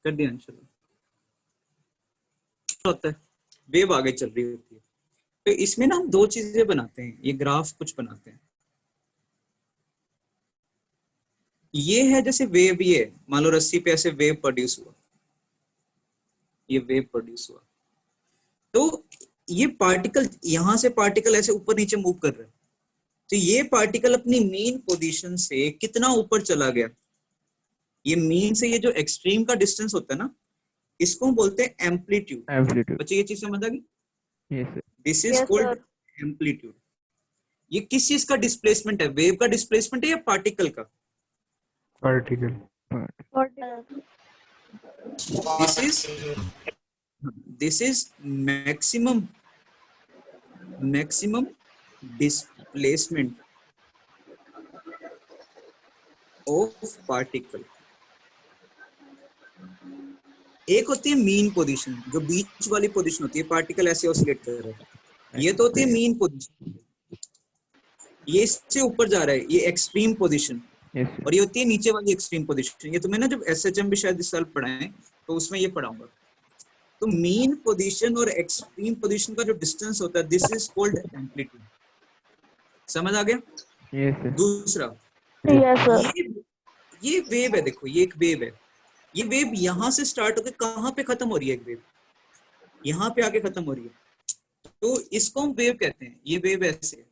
कर दिया आंसर। होता है वेव आगे चल रही होती है, तो इसमें ना हम दो चीजें बनाते हैं, ये ग्राफ कुछ बनाते हैं। ये है जैसे वेव, ये मान लो रस्सी पे ऐसे वेव प्रोड्यूस हुआ, ये वेव प्रोड्यूस हुआ, तो ये पार्टिकल यहां से पार्टिकल ऐसे ऊपर नीचे मूव कर रहे हैं, तो ये पार्टिकल अपनी मेन पोजीशन से कितना ऊपर चला गया, ये मीन से ये जो एक्सट्रीम का डिस्टेंस होता है ना, इसको हम बोलते हैं एम्पलीट्यूड। एम्पलीट्यूड। बच्चे ये चीज समझ आ गई? Yes this is called amplitude. ये किस चीज का डिस्प्लेसमेंट है, वेव का डिस्प्लेसमेंट है या पार्टिकल का? Particle. This is maximum displacement of particle. एक होती है मीन पोजीशन, जो बीच वाली पोजीशन होती है, पार्टिकल ऐसे ऑसिलेट कर रहा है, ये तो होती है मीन पोजीशन, ये इससे ऊपर जा रहा है, ये एक्सट्रीम पोजीशन, और ये होती है नीचे वाली एक्सट्रीम पोजीशन। ये तुम्हें ना जब एसएचएम भी शायद इस साल पढ़ाएं तो उसमें ये पढ़ाऊंगा। तो मीन पोजीशन और एक्सट्रीम पोजीशन का जो डिस्टेंस होता है, दिस इज कॉल्ड एम्पलीट्यूड। समझ आ गया? यस दूसरा, ये वेव है, देखो ये एक वेव है, ये वेव यहां से स्टार्ट होकर कहां पे खत्म हो रही है, एक वेव यहां पे आके खत्म हो रही है, तो इसको हम वेव कहते हैं। ये वेव ऐसे है,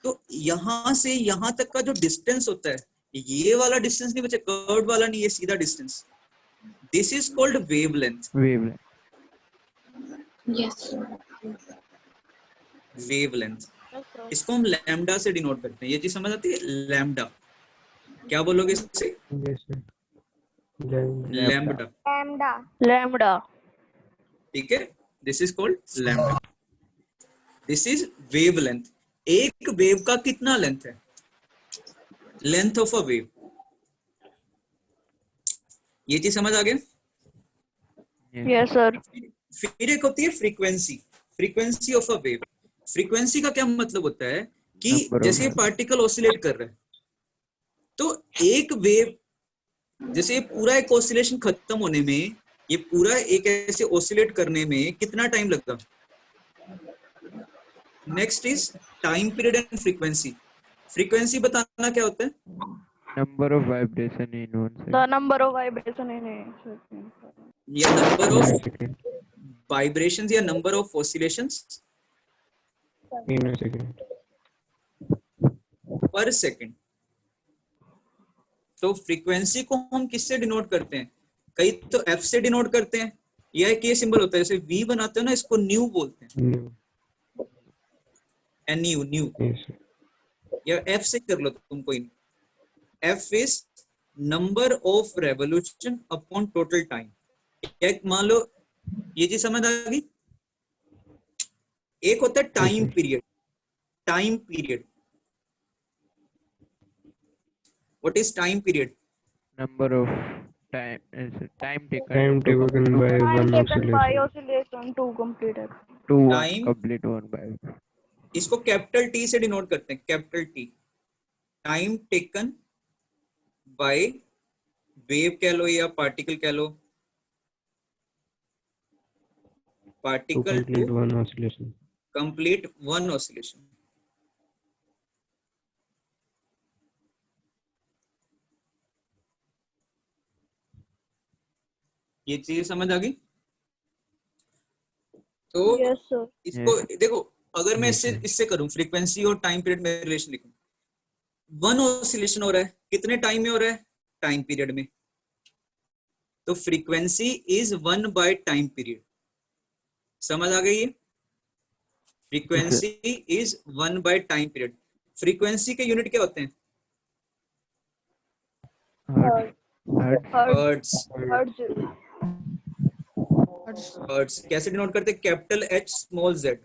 तो यहां से यहां तक का जो डिस्टेंस होता है, ये वाला डिस्टेंस नहीं बच्चे, कर्व्ड वाला नहीं, ये सीधा distance, this is called wavelength. Wavelength, इसको हम लैम्डा से डिनोट करते हैं। ये चीज समझ आती है? लैम्डा, क्या बोलोगे इससे? लैम्डा। ठीक है, this is called lambda. This is wavelength. एक वेव का कितना लेंथ है? Length of a wave. ये चीज समझ आ गया? Yes sir. फिर एक होती है frequency, frequency of a wave. Frequency का क्या मतलब होता है कि जैसे पार्टिकल ऑसिलेट कर रहा है, तो एक वेव, जैसे पूरा एक ऑसिलेशन खत्म होने में, ये पूरा एक ऐसे ऑसिलेट करने में कितना टाइम लगता? Next is time period and frequency. Frequency बताना क्या होता है? Number of vibration in 1 second. The number of vibration in या नंबर ऑफ वाइब्रेशंस या number of oscillations in a second, पर सेकंड। तो फ्रीक्वेंसी को हम किससे डिनोट करते हैं? कई तो एफ से डिनोट करते हैं, या एक ये सिंबल होता है जैसे वी बनाते हो ना, इसको न्यू बोलते हैं, एनयू, न्यू, या एफ से कर लो तुम कोई। F is number of revolution upon total time. एक मान लो, ये चीज समझ आ गई? एक होता है time period. Time period, what is time period? Number of time time taken by one oscillation to complete it. To time, complete one by. इसको कैपिटल टी से डिनोट करते हैं, capital T. Time taken by wave कह लो या particle कह लो, particle to one oscillation. Complete one oscillation. ये चीज समझ आ गई? तो Yes sir. इसको देखो, अगर मैं इससे करूं, फ्रीक्वेंसी और टाइम पीरियड में रिलेशन लिखूं, वन ऑसिलेशन हो रहा है, कितने टाइम में हो रहा है? टाइम पीरियड में। तो frequency is 1 by time period. समझ आ गई? ये frequency is 1 by time period. Frequency के यूनिट क्या होते हैं? हर्ट्ज। हर्ट्ज कैसे डिनोट करते हैं? Capital H small Z.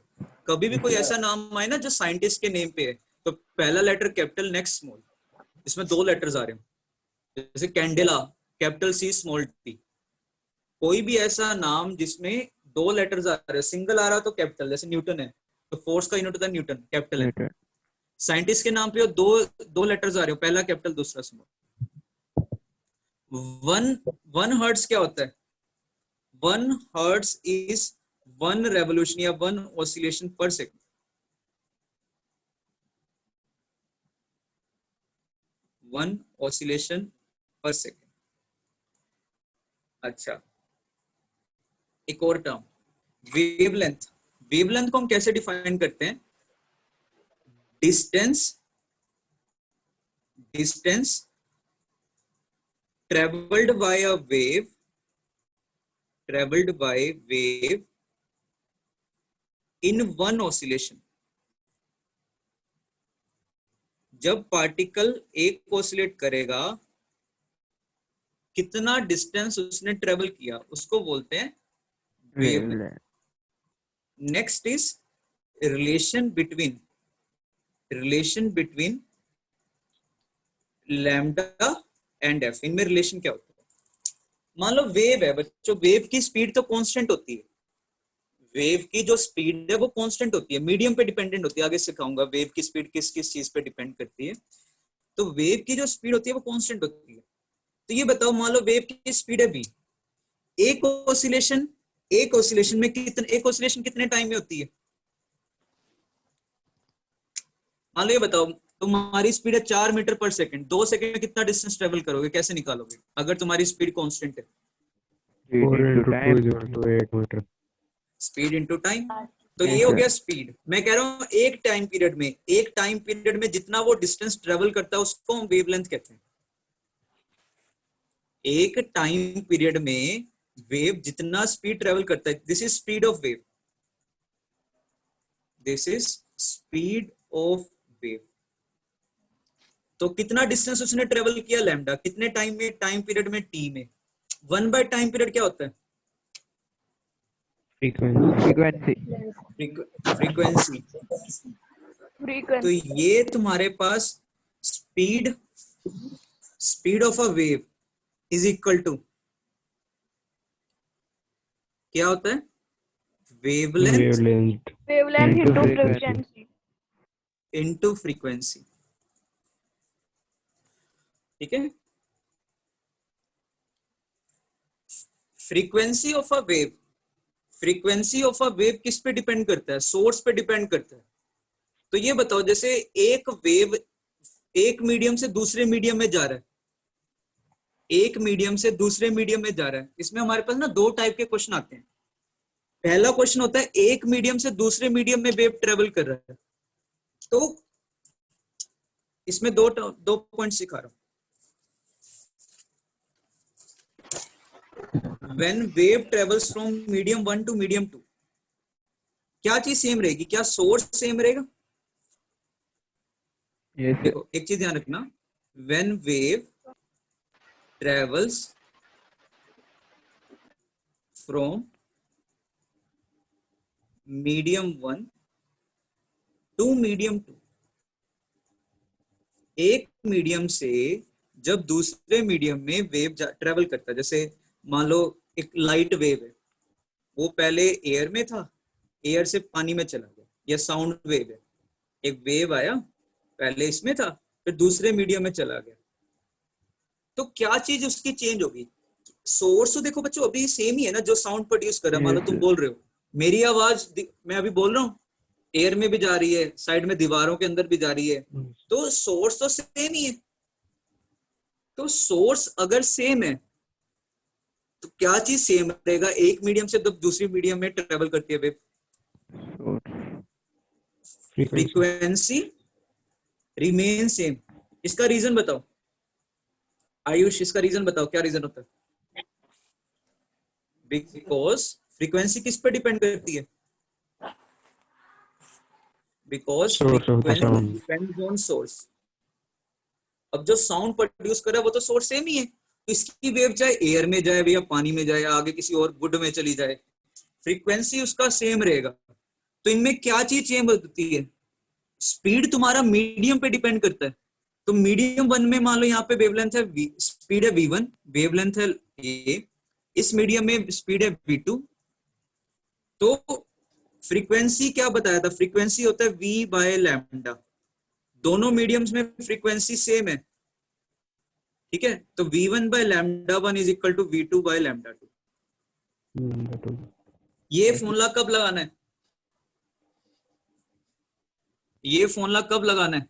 कभी भी कोई ऐसा नाम आए ना जो साइंटिस्ट के नेम पे है, तो पहला लेटर कैपिटल नेक्स्ट स्मॉल, इसमें दो लेटर्स आ रहे हैं, जैसे candela capital C small T. कोई भी ऐसा नाम जिसमें दो लेटर्स आ रहे हैं, सिंगल आ रहा तो कैपिटल, जैसे न्यूटन है तो फोर्स का यूनिट होता है न्यूटन, कैपिटल है। साइंटिस्ट के नाम पे दो लेटर्स आ रहे हो, पहला कैपिटल दूसरा स्मॉल। वन वन हर्ट्स क्या होता है? 1 hertz is 1 revolution या 1 oscillation per second. One oscillation per second. अच्छा, एक और टर्म वेवलेंथ. वेवलेंथ को हम कैसे डिफाइन करते हैं? Distance traveled by a wave in one oscillation. जब पार्टिकल एक ऑसिलेट करेगा, कितना डिस्टेंस उसने ट्रेवल किया उसको बोलते हैं wavelength. Wavelength. Next is relation between lambda and F. इनमें रिलेशन क्या होता है? मान लो वेव है बच्चों, वेव की स्पीड तो कांस्टेंट होती है. वेव की जो स्पीड है वो कांस्टेंट होती है, मीडियम पे डिपेंडेंट होती है. आगे सिखाऊंगा वेव की स्पीड किस किस चीज पे डिपेंड करती है. तो वेव की जो स्पीड होती है वो कांस्टेंट होती है. तो ये बताओ, मान लो वेव की स्पीड है v. एक ऑसिलेशन में कितने टाइम में होती है? मान लो ये बताओ, तुम्हारी स्पीड है 4 मीटर पर सेकंड. 2 सेकंड में कितना डिस्टेंस ट्रेवल करोगे? कैसे निकालोगे अगर तुम्हारी स्पीड कांस्टेंट है? 4 Speed into into 2 time. is equal to 8 meter. Speed into time. तो Yes, ये हो sir. गया स्पीड. मैं कह रहा हूं एक टाइम पीरियड में जितना वो डिस्टेंस ट्रेवल करता है उसको हम वेवलेंथ कहते हैं. एक टाइम पीरियड में वेव जितना स्पीड ट्रेवल करता है, this is speed of wave. तो कितना डिस्टेंस उसने ट्रेवल किया लैम्डा, कितने टाइम पीरियड में टी में. 1 बाय टाइम पीरियड क्या होता है? Frequency. Frequency. तो ये तुम्हारे पास speed of a wave is equal to क्या होता है? Wavelength Wavelength Into into frequency. frequency. Into frequency. ठीक है. फ्रीक्वेंसी ऑफ अ वेव किस पे डिपेंड करता है? सोर्स पे डिपेंड करता है. तो ये बताओ, जैसे एक वेव एक मीडियम से दूसरे मीडियम में जा रहा है, इसमें हमारे पास ना 2 टाइप के क्वेश्चन आते हैं. पहला क्वेश्चन होता है एक मीडियम से दूसरे मीडियम में वेव ट्रेवल कर रहा है. तो इसमें दो पॉइंट सिखा रहा हूं. When wave travels from medium 1 to medium 2, क्या चीज सेम रहेगी? क्या सोर्स सेम रहेगा? Yes, sir. देखो एक चीज ध्यान रखना, when wave travels from medium 1 to medium 2, एक मीडियम से जब दूसरे मीडियम में वेव ट्रेवल करता है, जैसे मान लो एक लाइट वेव है, वो पहले एयर में था, एयर से पानी में चला गया. या साउंड वेव है, एक वेव आया पहले इसमें था फिर दूसरे मीडियम में चला गया. तो क्या चीज उसकी चेंज होगी? सोर्स तो देखो बच्चों अभी सेम ही है ना, जो साउंड प्रोड्यूस कर रहा है. मान लो Yes, तुम sir. बोल रहे हो, मेरी आवाज मैं अभी बोल रहा हूँ, एयर में भी जा रही है, साइड में दीवारों के अंदर भी जा रही है. तो सोर्स तो सेम ही है. तो सोर्स अगर सेम है तो क्या चीज सेम रहेगा? एक मीडियम से जब दूसरी मीडियम में ट्रेवल करती है wave, Source. Frequency remain same. इसका रीजन बताओ आयुष, इसका रीजन बताओ, क्या रीजन होता है? बिकॉज फ्रीक्वेंसी किस पे डिपेंड करती है? Because Source of the sound. Depends on source. अब जो साउंड प्रोड्यूस कर रहा है वो तो सोर्स सेम ही है. तो इसकी वेव चाहे एयर में जाए या पानी में जाए, आगे किसी और वुड में चली जाए, फ्रीक्वेंसी उसका सेम रहेगा. तो इनमें क्या चीज चेंज होती है? स्पीड तुम्हारा मीडियम पे डिपेंड करता है. तो मीडियम 1 में मान लो यहाँ पे वेवलेंथ है स्पीड है v1, वेवलेंथ है a, इस मीडियम में स्पीड है v2. तो फ्रीक्वेंसी क्या बताया था? फ्रीक्वेंसी होता है v बाय लैम्डा. दोनों मीडियम्स में फ्रीक्वेंसी सेम है. ठीक है, तो v1 by lambda 1 is equal to v2 by lambda 2। ये फॉर्मूला कब लगाना है? ये फॉर्मूला कब लगाना है?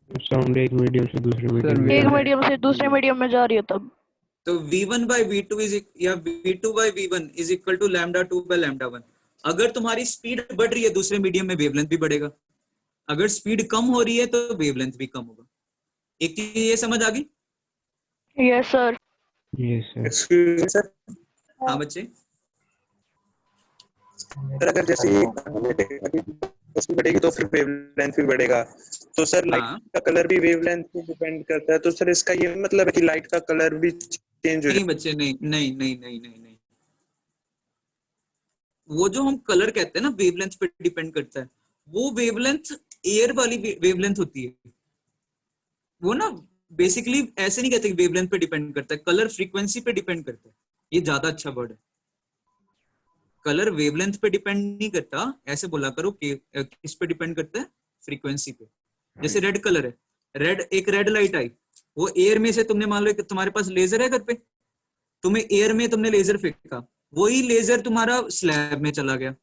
साउंड एक मीडियम से दूसरे मीडियम में एक जा रहा है। मीडियम से दूसरे मीडियम में जा रही है तब। तो v1 by v2 is या v2 by v1 is equal to lambda 2 by lambda 1। अगर तुम्हारी स्पीड बढ़ रही है दूसरे मीडियम में, वेवलेंथ भी बढ़ेगा। अगर स्पीड कम हो रही है तो वेवलेंथ भी कम होगा। एक चीज ये समझ आ गई? Yes sir. Yes sir. Excuse me sir, हाँ बच्चे, अगर जैसे स्पीड बढ़ेगी तो फिर वेवलेंथ भी बढ़ेगा, तो सर लाइट हाँ का कलर भी वेवलेंथ पे डिपेंड करता है, तो सर इसका ये मतलब है कि लाइट का कलर भी चेंज हो नहीं बच्चे, नहीं नहीं नहीं नहीं नहीं नहीं, वो जो हम कलर कहते हैं ना वेवलेंथ पे डिपेंड करता है, वो वेवलेंथ एयर वाली वेवलेंथ होती है। वो ना बेसिकली ऐसे नहीं कहते कि वेवलेंथ पे डिपेंड करता है, कलर फ्रीक्वेंसी पे डिपेंड करता है। ये ज्यादा अच्छा वर्ड है। कलर वेवलेंथ पे डिपेंड नहीं करता, ऐसे बोला करो कि किस पे डिपेंड करता है? फ्रीक्वेंसी पे। जैसे रेड कलर है, एक रेड लाइट आई, वो एयर में से तुमने मान लो कि तुम्हारे पास लेजर है घर पे, तुम्हें एयर में तुमने लेजर फेंका, वही लेजर तुम्हारा स्लैब में चला गया।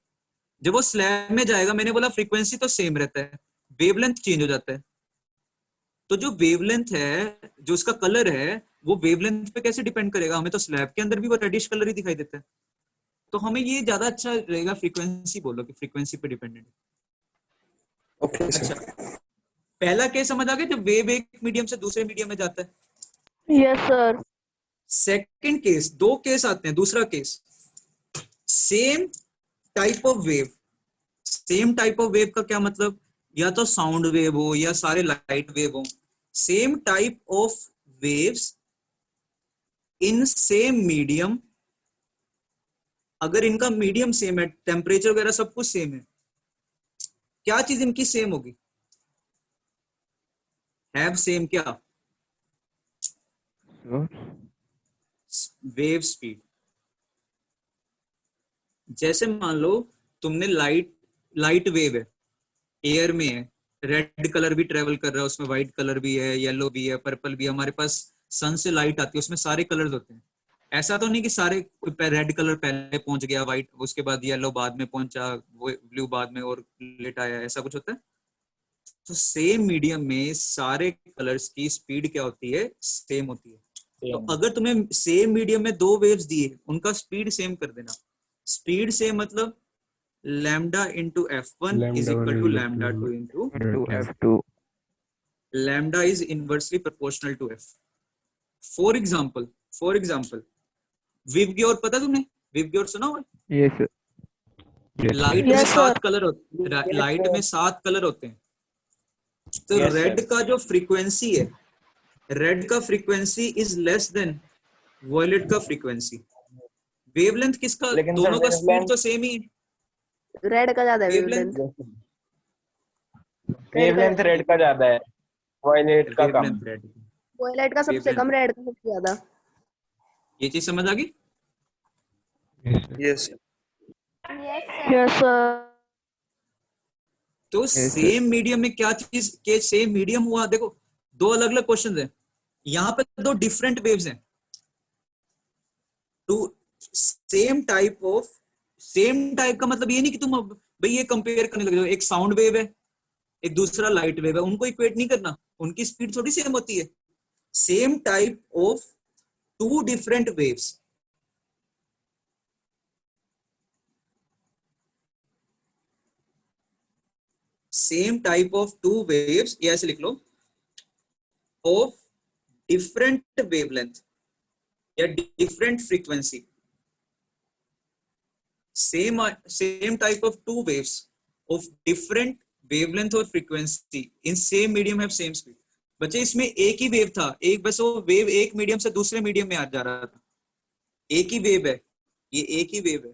जब वो स्लैब में जाएगा, मैंने बोला फ्रीक्वेंसी तो सेम रहता है, वेवलेंथ चेंज हो जाता है। तो जो वेवलेंथ है, जो उसका कलर है, वो वेवलेंथ पे कैसे डिपेंड करेगा? हमें तो स्लैब के अंदर भी वो रेडिश कलर ही दिखाई देता है। तो हमें ये ज्यादा अच्छा रहेगा फ्रीक्वेंसी बोलो, कि फ्रीक्वेंसी पे डिपेंडेंट है। ओके अच्छा, सर। पहला केस समझ आ गया, जब वेव एक मीडियम से दूसरे मीडियम में जाता है। Yes sir. सेकंड केस, दो केस आते हैं। दूसरा case, same type of wave. Same type of wave का क्या मतलब? या तो साउंड वेव हो या सारे लाइट वेव हो। Same type of waves in same medium, अगर इनका मीडियम सेम है, टेम्परेचर वगैरह सब कुछ सेम है, क्या चीज इनकी सेम होगी? हैव सेम क्या? Wave speed. जैसे मान लो तुमने लाइट वेव है, एयर में है, रेड कलर भी ट्रेवल कर रहा है उसमें, व्हाइट कलर भी है, येलो भी है, पर्पल भी है। हमारे पास सन से लाइट आती है, उसमें सारे कलर्स होते हैं। ऐसा तो नहीं कि सारे रेड कलर पहले पहुंच गया, व्हाइट उसके बाद येलो बाद में पहुंचा, वो ब्लू बाद में और लेट आया, ऐसा कुछ होता है? तो सेम मीडियम में सारे कलर्स की स्पीड क्या होती है? सेम होती है। तो अगर तुम्हें सेम मीडियम में दो वेव्स दिए, उनका स्पीड सेम कर देना। स्पीड सेम मतलब lambda into F1 is equal to lambda 2 into F2। Lambda is inversely proportional to F। For example विवग्योर, पता तुम्हें विवग्योर सुना हुआ? Yes sir. लाइट में Yes, sir. 7 कलर होते, लाइट में 7 कलर होते हैं। तो Yes, रेड sir. का जो फ्रीक्वेंसी है, रेड का frequency is less than violet का फ्रीक्वेंसी। वेवलेंथ किसका? लेकिन दोनों sir, का स्पीड तो सेम ही है। रेड का ज्यादा है वेवलेंथ वेवलेंथ रेड का ज्यादा है, वायलेट का कम। वेवलेंथ रेड, वॉयलेट का सबसे wavelength. कम, रेड का सबसे ज्यादा। ये चीज समझ आ गई? Yes yes sir. तो sir. सेम मीडियम में क्या चीज के सेम मीडियम हुआ? देखो दो अलग अलग क्वेश्चन है, यहाँ पे दो डिफरेंट वेव्स हैं। टू सेम टाइप का मतलब ये नहीं कि तुम अब भाई ये कंपेयर करने लग जाओ, एक साउंड वेव है एक दूसरा लाइट वेव है, उनको इक्वेट नहीं करना, उनकी स्पीड थोड़ी सेम होती है। Same type of two different waves, same type of two waves, ये ऐसे लिख लो, ऑफ डिफरेंट वेवलेंथ या different frequency. Same type of two waves of different wavelength और frequency in same medium have same speed. बच्चे इसमें एक ही wave था, एक बस वो वेव एक मीडियम से दूसरे मीडियम में आ जा रहा था। एक ही वेव है, ये एक ही वेव है।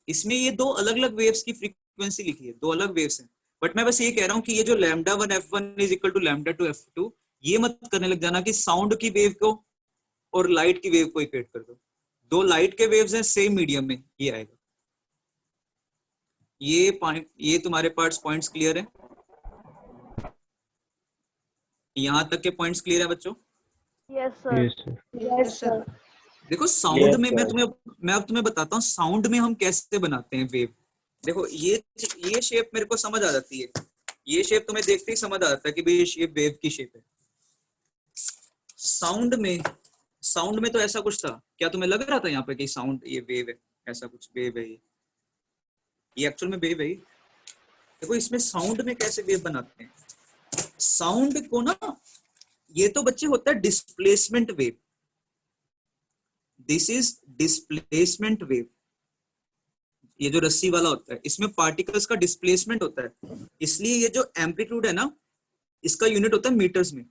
इसमें ये दो अलग अलग वेव्स की फ्रीक्वेंसी लिखी है, दो अलग वेव्स हैं। बट मैं बस ये कह रहा हूँ कि ये जो lambda 1 F1 is equal to lambda 2 F2, ये मत करने लग जाना कि साउंड की वेव को और लाइट की वेव को इक्वेट कर दो। दो लाइट के वेव्स हैं सेम मीडियम में, ये आएगा। ये तुम्हारे पार्ट्स पॉइंट्स क्लियर है? यहाँ तक के पॉइंट्स क्लियर है बच्चों? Yes, sir. Yes, sir. Yes, sir. देखो साउंड Yes, में मैं sir. अब तुम्हें बताता हूँ साउंड में हम कैसे बनाते हैं वेव। देखो ये शेप मेरे को समझ आ जाती है, ये शेप तुम्हें देखते ही समझ आ जाता है कि भाई ये वेव की शेप है। साउंड में तो ऐसा कुछ था, क्या तुम्हें लग रहा था यहाँ पे कि साउंड ये वेव है? ऐसा कुछ वेव है ये एक्चुअल में वेव है ये। देखो इसमें साउंड में कैसे वेव बनाते हैं, साउंड को ना, ये तो बच्चे होता है displacement wave, this is displacement wave. ये जो रस्सी वाला होता है इसमें पार्टिकल्स का डिस्प्लेसमेंट होता है, इसलिए ये जो एम्पलीट्यूड है ना इसका यूनिट होता है मीटर्स में।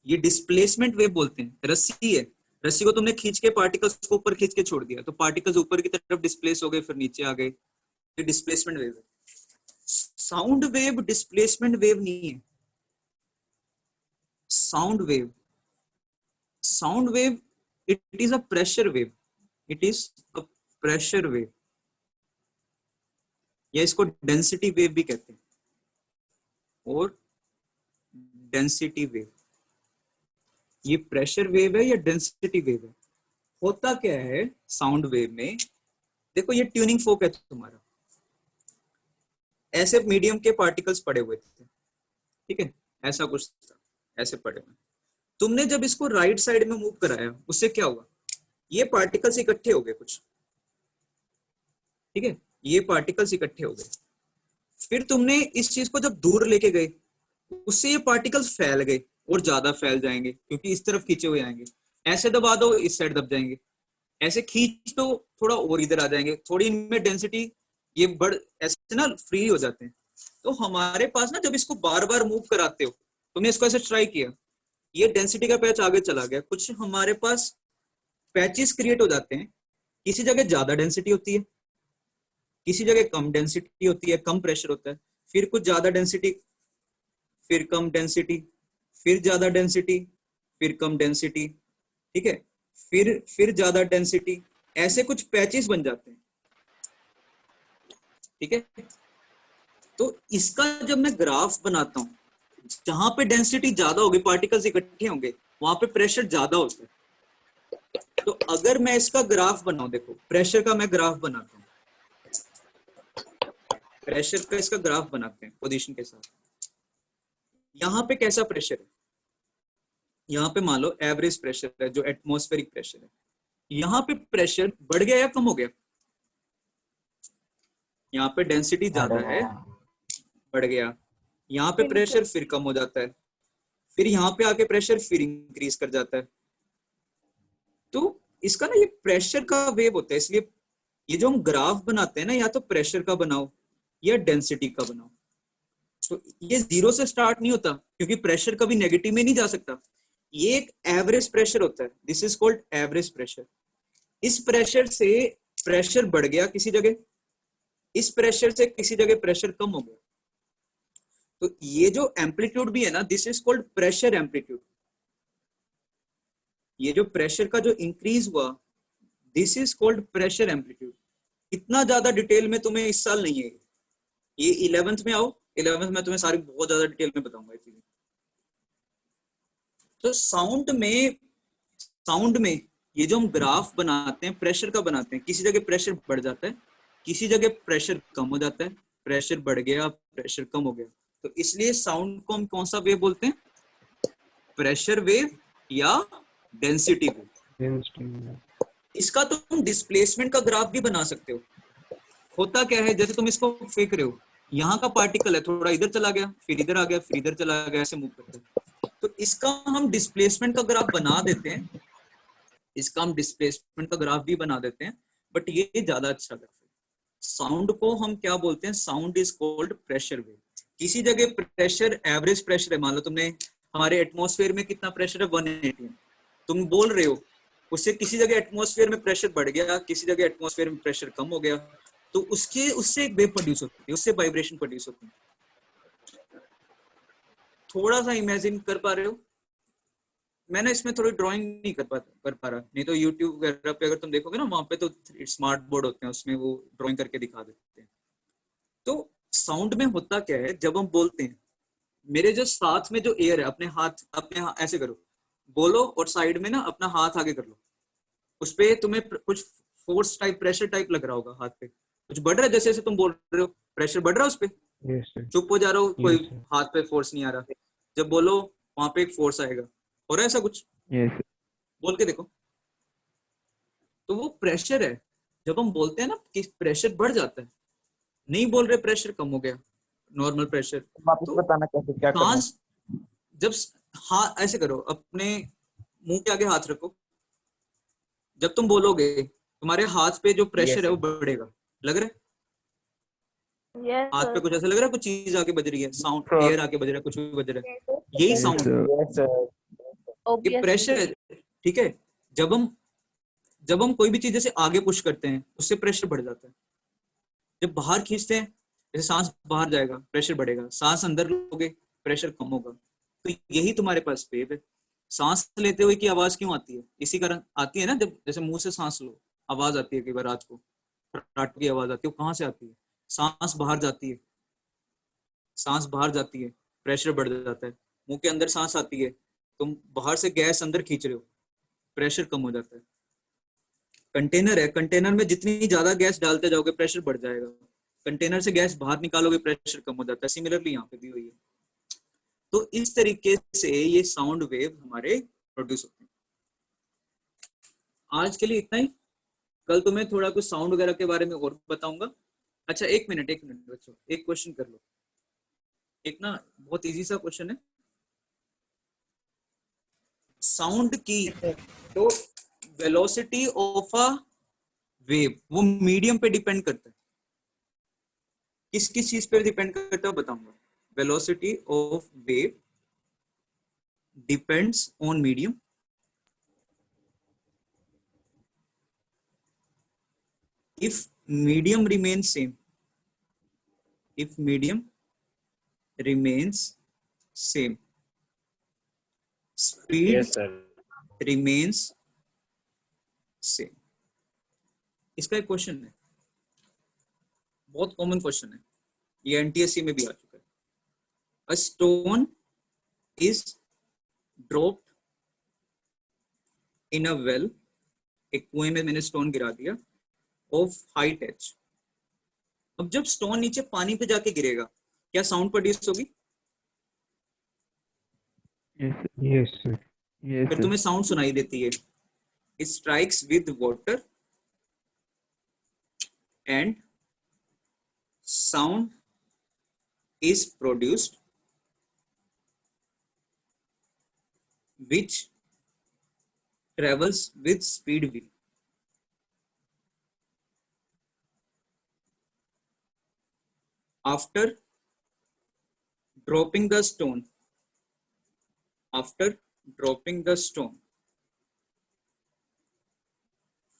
ये डिस्प्लेसमेंट वेव बोलते हैं। रस्सी है, रस्सी को तुमने खींच के पार्टिकल्स को ऊपर खींच के छोड़ दिया तो पार्टिकल्स ऊपर की तरफ डिस्प्लेस हो गए, फिर नीचे आ गए, ये डिस्प्लेसमेंट वेव है। साउंड वेव डिस्प्लेसमेंट वेव नहीं है। Sound wave it is a pressure wave, it is a pressure wave, या इसको डेंसिटी वेव भी कहते हैं, और डेंसिटी वेव। ये प्रेशर वेव है या डेंसिटी वेव है? होता क्या है साउंड वेव में, देखो ये ट्यूनिंग फोक है तुम्हारा, ऐसे मीडियम के पार्टिकल्स पड़े हुए थे, ठीक है, ऐसा कुछ था, ऐसे पड़े हुए। तुमने जब इसको राइट साइड में मूव कराया उससे क्या हुआ, ये पार्टिकल्स इकट्ठे हो गए कुछ, ठीक है, ये पार्टिकल्स इकट्ठे हो गए। फिर तुमने इस चीज को जब दूर लेके गए उससे ये पार्टिकल्स फैल गए और ज्यादा फैल जाएंगे क्योंकि इस तरफ खींचे हुए आएंगे। ऐसे दबा दो इस साइड दब जाएंगे, ऐसे खींच दो थोड़ा और इधर आ जाएंगे, थोड़ी इनमें डेंसिटी ये बढ़ ऐसे ना फ्री हो जाते हैं। तो हमारे पास ना जब इसको बार बार मूव कराते हो, तुमने इसको ऐसे ट्राई किया, ये डेंसिटी का पैच आगे चला गया, कुछ हमारे पास पैचेस क्रिएट हो जाते हैं, किसी जगह ज्यादा डेंसिटी होती है, किसी जगह कम डेंसिटी होती है, कम प्रेशर होता है, फिर कुछ ज्यादा डेंसिटी, फिर कम डेंसिटी, फिर ज्यादा डेंसिटी, फिर कम डेंसिटी, ठीक है, फिर ज्यादा डेंसिटी, ऐसे कुछ पैचेस बन जाते हैं, ठीक है। तो इसका जब मैं ग्राफ बनाता हूं, जहां पे डेंसिटी ज्यादा होगी, पार्टिकल्स इकट्ठे होंगे, वहां पे प्रेशर ज्यादा होता है। तो अगर मैं इसका ग्राफ बनाऊं, देखो प्रेशर का मैं ग्राफ बनाता हूं, प्रेशर का इसका ग्राफ बनाते हैं पोजीशन के साथ। यहाँ पे कैसा प्रेशर है, यहाँ पे मान लो एवरेज प्रेशर है जो एटमॉस्फेरिक प्रेशर है। यहाँ पे प्रेशर बढ़ गया या कम हो गया, यहाँ पे डेंसिटी ज्यादा है, बढ़ गया, यहाँ पे प्रेशर फिर कम हो जाता है, फिर यहाँ पे आके प्रेशर फिर इंक्रीज कर जाता है। तो इसका ना ये प्रेशर का वेव होता है, इसलिए ये जो हम ग्राफ बनाते हैं ना, या तो प्रेशर का बनाओ या डेंसिटी का बनाओ। तो ये जीरो से स्टार्ट नहीं होता क्योंकि प्रेशर कभी नेगेटिव में नहीं जा सकता, ये एक एवरेज प्रेशर होता है, this is called average pressure. इस प्रेशर से प्रेशर बढ़ गया किसी जगह, इस प्रेशर से किसी जगह प्रेशर कम हो गया, तो ये जो एम्पलीट्यूड भी है ना, this is called pressure amplitude. ये जो प्रेशर का जो इंक्रीज हुआ, this is called pressure amplitude. इतना ज्यादा डिटेल में तुम्हें इस साल नहीं है, ये 11th में आओ, 11th में तुम्हें सारी बहुत ज्यादा डिटेल में बताऊंगा चीजें। तो साउंड में ये जो हम ग्राफ बनाते हैं प्रेशर का बनाते हैं, किसी जगह प्रेशर बढ़ जाता है, किसी जगह प्रेशर कम हो जाता है, प्रेशर बढ़ गया, प्रेशर कम हो गया। तो इसलिए साउंड को हम कौन सा वेव बोलते हैं, प्रेशर वेव या डेंसिटी वेव। इसका तो तुम डिस्प्लेसमेंट का ग्राफ भी बना सकते हो। होता क्या है, जैसे तुम इसको फेंक रहे हो, यहाँ का पार्टिकल है, थोड़ा इधर चला गया, फिर इधर आ गया, फिर इधर चला गया, ऐसे मूव करते हैं। तो इसका हम डिस्प्लेसमेंट का ग्राफ बना देते हैं, इसका हम डिस्प्लेसमेंट का ग्राफ भी बना देते हैं, बट ये ज्यादा अच्छा ग्राफ है। साउंड को हम क्या बोलते हैं, sound is called pressure wave. किसी जगह प्रेशर एवरेज प्रेशर है, मान लो तुमने हमारे एटमॉस्फेयर में कितना प्रेशर है, 180, तुम बोल रहे हो, उससे किसी जगह एटमॉस्फेयर में प्रेशर बढ़ गया, किसी जगह एटमॉस्फेयर में प्रेशर कम हो गया, तो उससे एक वेव प्रोड्यूस होती है, उससे वाइब्रेशन प्रोड्यूस होती है। थोड़ा सा इमेजिन कर पा रहे हो, मैंने इसमें थोड़ी ड्राइंग नहीं कर पा रहा, नहीं तो यूट्यूब वगैरह पे अगर तुम देखोगे ना, वहां पे तो स्मार्ट बोर्ड होते हैं, उसमें वो ड्राइंग करके दिखा देते हैं। तो साउंड में होता क्या है, जब हम बोलते हैं मेरे जो साथ में जो एयर है, अपने हाथ ऐसे करो, बोलो और साइड में ना अपना हाथ आगे कर लो, उस पे तुम्हें कुछ फोर्स टाइप, प्रेशर टाइप लग रहा होगा हाथ पे, कुछ बढ़ रहा है जैसे जैसे तुम बोल रहे हो, प्रेशर बढ़ रहा है उस पे, Yes, sir. चुप हो जा रहे हो, कोई Yes, sir. हाथ पे फोर्स नहीं आ रहा, जब बोलो वहां पे एक फोर्स आएगा, हो रहा है ऐसा कुछ, Yes, sir. बोल के देखो। तो वो प्रेशर है, जब हम बोलते हैं ना कि प्रेशर बढ़ जाता है, नहीं बोल रहे प्रेशर कम हो गया, नॉर्मल प्रेशर, वापस तो बताना कैसे क्या करना है। सांस, जब हाथ ऐसे करो, अपने मुंह के आगे हाथ रखो, जब तुम बोलोगे तुम्हारे हाथ पे जो प्रेशर है वो बढ़ेगा, लग रहा है Yes, हाथ पे sir. कुछ ऐसा लग रहा है, कुछ चीज आके बज रही है, साउंड, Sure. एयर आके बज रहा है, कुछ भी बज रहा है, यही Yes, sound, sir. Yes, sir. ये Obviously. प्रेशर है, ठीक है। जब हम कोई भी चीज जैसे आगे पुश करते हैं उससे प्रेशर बढ़ जाता है, जब बाहर खींचते हैं जैसे सांस बाहर जाएगा प्रेशर बढ़ेगा, सांस अंदर लोगे प्रेशर कम होगा, तो यही तुम्हारे पास वेव है। सांस लेते हुए की आवाज क्यों आती है, इसी कारण आती है ना, जब जैसे मुंह से सांस लो आवाज आती है, कई बार रात को फटाट की आवाज आती है, वो कहाँ से आती है, सांस बाहर जाती है, सांस बाहर जाती है, प्रेशर बढ़ जाता है, मुंह के अंदर सांस आती है, तुम बाहर से गैस अंदर खींच रहे हो, प्रेशर कम हो जाता है। कंटेनर है, कंटेनर में जितनी ज्यादा गैस डालते जाओगे प्रेशर बढ़ जाएगा, कंटेनर से गैस बाहर निकालोगे प्रेशर कम हो जाता है, सिमिलरली यहाँ पे भी हुई है। तो इस तरीके से ये साउंड वेव हमारे प्रोड्यूस होते हैं। आज के लिए इतना ही, कल तुम्हें थोड़ा कुछ साउंड वगैरह के बारे में और बताऊंगा। अच्छा एक मिनट बच्चों, एक क्वेश्चन कर लो, एक ना बहुत इजी सा क्वेश्चन है, साउंड की तो वेलोसिटी ऑफ अ वेव वो मीडियम पे डिपेंड करता है, किस किस चीज पे डिपेंड करता है बताऊंगा। Velocity of wave depends on medium, if medium remains same, if medium remains same, speed Yes, sir. remains same। इसका एक क्वेश्चन है, बहुत कॉमन क्वेश्चन है, ये एनटीएससी में भी आ चुका है। A stone is dropped in a well, एक कुएं में मैंने स्टोन गिरा दिया, of height h। अब जब स्टोन नीचे पानी पे जाके गिरेगा क्या साउंड प्रोड्यूस होगी? Yes, yes, sir. Yes, फिर sir. तुम्हें साउंड सुनाई देती है, it strikes with water and sound is produced which travels with speed v। After dropping the stone,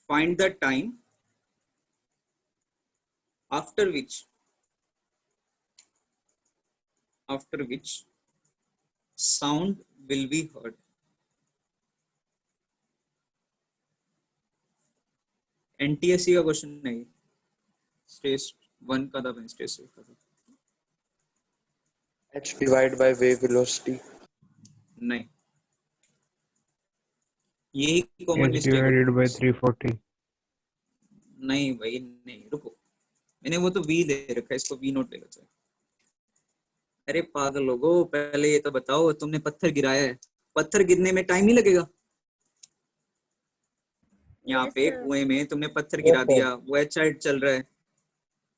find the time after which sound will be heard। NTSC का question नहीं, stage 1 का था, stage 2 का था H divided by wave velocity. नहीं, यही common H mistake divided by होती है। 340. नहीं भाई नहीं, रुको, मैंने वो तो वी ले रखा है, इसको वी नोट ले लो चाहिए। अरे पागल लोगो, पहले ये तो बताओ, तुमने पत्थर गिराया है, पत्थर गिरने में टाइम नहीं लगेगा? यहाँ Yes, पे sir. कुएं में तुमने पत्थर गिरा दिया, वो एच साइड चल रहा है,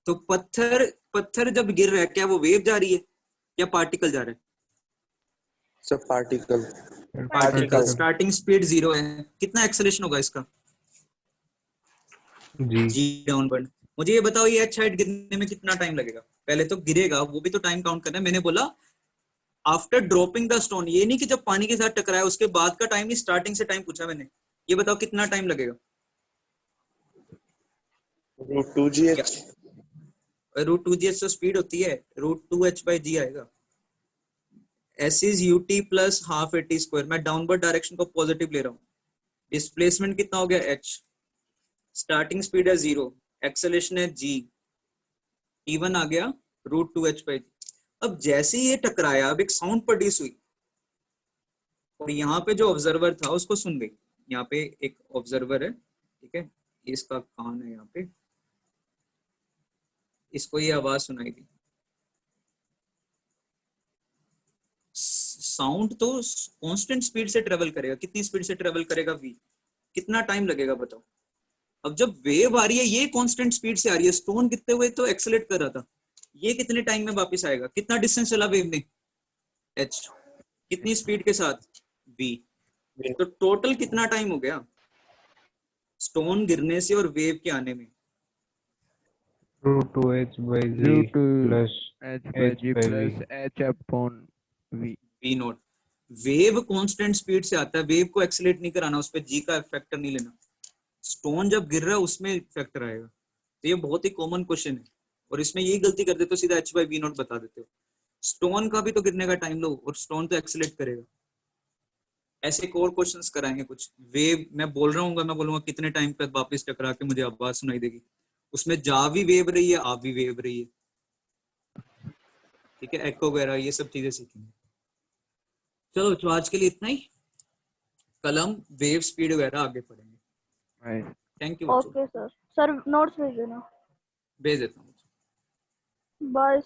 तो पत्थर जब गिर रहा है क्या वो वेव जा रही है या पार्टिकल जा रहा है? So particle. Particle. Starting speed 0 है, कितना एक्सेलरेशन होगा इसका? G. जी डाउनवर्ड। मुझे ये बताओ, ये एच साइड गिरने में कितना टाइम लगेगा? पहले तो गिरेगा, वो भी तो टाइम काउंट करना है। मैंने बोला आफ्टर ड्रॉपिंग द स्टोन, ये नहीं कि जब पानी के साथ टकराया उसके बाद का टाइम नहीं, स्टार्टिंग से टाइम पूछा मैंने। ये बताओ कितना टाइम लगेगा? Root 2gh. रूट 2gh तो स्पीड होती है, रूट 2h/g आएगा। s is ut plus half at square, मैं डाउनवर्ड डायरेक्शन को पॉजिटिव ले रहा हूँ। डिस्प्लेसमेंट कितना हो गया h, स्टार्टिंग स्पीड है 0, एक्सेलरेशन है g, इवन आ गया रूट 2h/g। अब जैसे ही ये टकराया, अब एक साउंड प्रोड्यूस हुई और यहाँ पे जो ऑब्जर्वर था उसको सुन गई। यहाँ पे एक ऑब्जर्वर है, ठीक है, इसका कान है यहाँ पे, इसको ये आवाज सुनाई दी। साउंड तो कांस्टेंट स्पीड से ट्रेवल करेगा, कितनी स्पीड से ट्रेवल करेगा? v। कितना टाइम लगेगा बताओ? अब जब वेव आ रही है ये कांस्टेंट स्पीड से आ रही है, स्टोन गिरते हुए तो एक्सेलरेट कर रहा था, ये कितने टाइम में वापस आएगा? कितना डिस्टेंस चला वेव ने? h। कितनी स्पीड के साथ? v। तो टोटल कितना टाइम हो गया स्टोन गिरने से और वेव के आने में? Root 2h by z Root 2 plus h by h g by plus v. h upon v. v not. Wave constant speed से आता है, वेव को एक्सेलरेट नहीं कराना, उस पर g का फैक्टर नहीं लेना। स्टोन जब गिर रहा है उसमें फैक्टर आएगा। तो ये बहुत ही कॉमन क्वेश्चन है और इसमें यही गलती कर देते हो, सीधा h by v नॉट बता देते हो। स्टोन का भी तो गिरने का टाइम लो और स्टोन तो एक्सेलरेट करेगा। ऐसे और क्वेश्चंस कराएंगे कुछ। वेव मैं बोल रहा हूँ, मैं बोलूंगा कितने टाइम तक वापस टकरा के मुझे आवाज सुनाई देगी, उसमें जा भी वेव रही है, आ भी वेव रही है, ठीक है, एको वगैरह ये सब चीजें सीखेंगे। चलो तो आज के लिए इतना ही, कल हम वेव स्पीड वगैरह आगे पढ़ेंगे। Right. Thank you. Okay sir. Sir notes भेज देना। भेज देता हूँ। बाय।